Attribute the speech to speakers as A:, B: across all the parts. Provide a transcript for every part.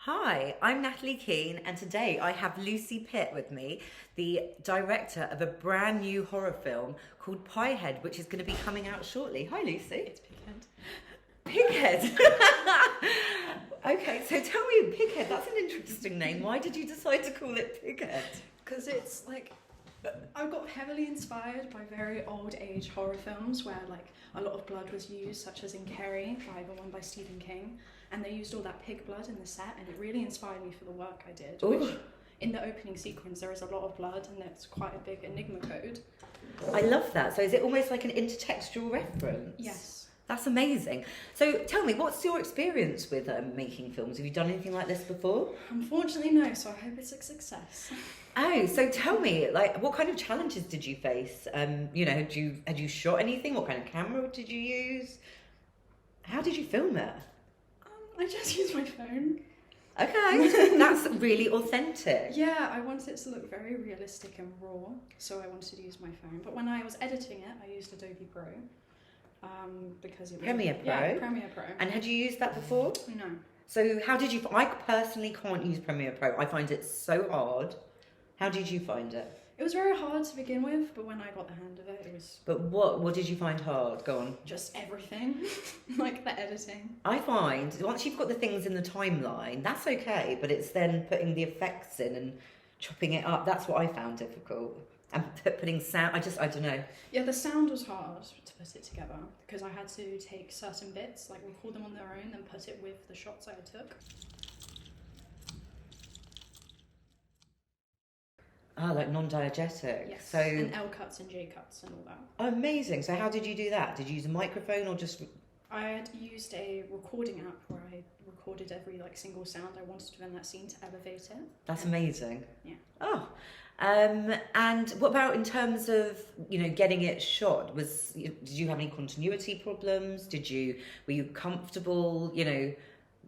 A: Hi, I'm Natalie Keane, and today I have Lucy Pitt with me, the director of a brand new horror film called Piehead, which is going to be coming out shortly. Hi, Lucy.
B: It's Pighead.
A: Pighead. Okay, so tell me, Pighead, that's an interesting name. Why did you decide to call it Pighead?
B: Because it's like, I got heavily inspired by very old age horror films where like a lot of blood was used, such as in Carrie, the one by Stephen King, and they used all that pig blood in the set, and it really inspired me for the work I did.
A: Ooh.
B: Which, in the opening sequence, there is a lot of blood, and it's quite a big enigma code.
A: I love that. So is it almost like an intertextual reference?
B: Yes.
A: That's amazing. So tell me, what's your experience with making films? Have you done anything like this before?
B: Unfortunately, no. So I hope it's a success.
A: Oh, so tell me, like, what kind of challenges did you face? Had you shot anything? What kind of camera did you use? How did you film it?
B: I just used my phone.
A: Okay, that's really authentic.
B: Yeah, I wanted it to look very realistic and raw, so I wanted to use my phone. But when I was editing it, I used Adobe Pro. Because it was
A: Premiere Pro?
B: Yeah, Premiere Pro.
A: And had you used that before?
B: No.
A: So how did you? I personally can't use Premiere Pro. I find it so hard. How did you find it?
B: It was very hard to begin with, but when I got the hand of it, it was
A: But what did you find hard? Go on.
B: just everything, like the editing.
A: I find once you've got the things in the timeline, that's okay, but it's then putting the effects in and chopping it up. That's what I found difficult. And putting sound, I don't know.
B: Yeah, the sound was hard to put it together because I had to take certain bits, like record them on their own, and put it with the shots I took.
A: Ah, like non-diegetic.
B: Yes.
A: So
B: And L cuts and J cuts and all that.
A: amazing. So how did you do that? Did you use a microphone or just?
B: I had used a recording app where I recorded every single sound I wanted to in that scene to elevate it.
A: That's amazing.
B: Yeah.
A: Oh, and what about in terms of getting it shot? Did you have any continuity problems? Were you comfortable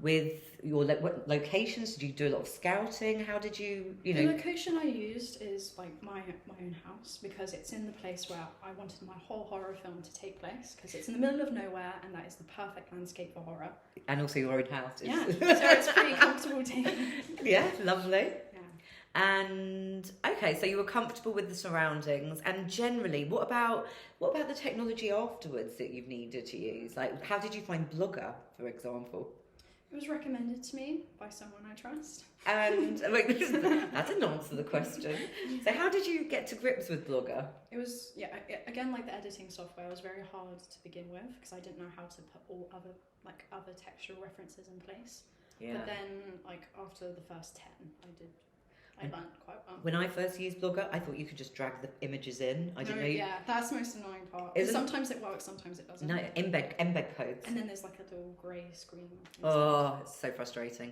A: with your locations? Did you do a lot of scouting? How did you
B: The location I used is like my own house because it's in the place where I wanted my whole horror film to take place because it's in the middle of nowhere and that is the perfect landscape for horror.
A: And also your own house.
B: Yeah, so it's pretty comfortable taking.
A: Yeah, lovely.
B: Yeah.
A: And okay, so you were comfortable with the surroundings, and generally, what about the technology afterwards that you've needed to use? Like, how did you find Blogger, for example?
B: It was recommended to me by someone I trust.
A: And that didn't answer the question. So how did you get to grips with Blogger?
B: It was, again, like the editing software was very hard to begin with because I didn't know how to put all other textual references in place.
A: Yeah.
B: But then, after the first 10, I learned quite well.
A: When I first used Blogger, I thought you could just drag the images in. I didn't know.
B: Yeah, that's the most annoying part. Sometimes it works, sometimes it doesn't.
A: No, embed codes.
B: And then there's like a little grey screen.
A: Oh, it's so frustrating.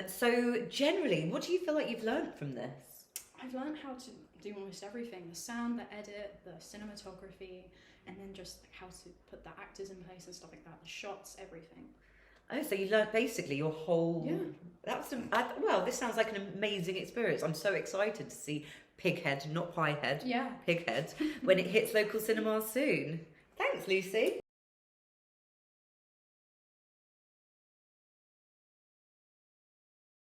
A: So generally, what do you feel like you've learned from this?
B: I've learned how to do almost everything. The sound, the edit, the cinematography, and then just how to put the actors in place and stuff like that. The shots, everything.
A: Oh, so you learned basically your whole...
B: Yeah.
A: Well, this sounds like an amazing experience. I'm so excited to see Pighead, not Piehead.
B: Yeah.
A: Pighead, when it hits local cinemas soon. Thanks, Lucy.